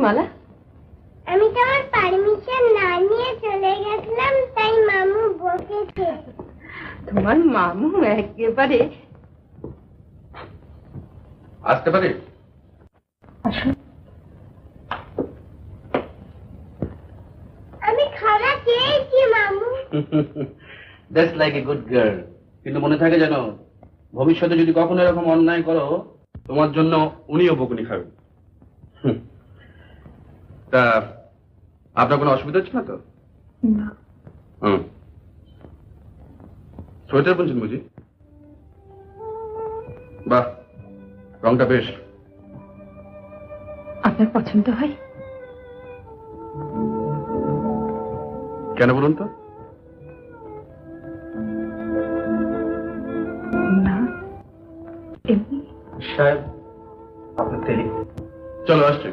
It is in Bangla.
মালা, আমি তো আমার পারমিশন না নিয়ে চলে গেছিলাম, তাই মামু বকেছে। তোমার মামু একেবারে। আসতে পারে? আসুন। আমি খাওয়া চেয়েছি মামু। That's like a good girl. কিন্তু মনে থাকে যেন ভবিষ্যতে যদি কখনো এরকম অন্যায় করো, তোমার জন্য উনিও বকুনি খাবেন। তা আপনার কোনো অসুবিধা হচ্ছে না তো? না। সোয়েটার বুনছেন বুঝি? বাহ, রংটা বেশ। আপনার পছন্দ হয়? কেন বলুন তো? না, এমনি। সাহেব, আপনার দেরি। চলো আসছি।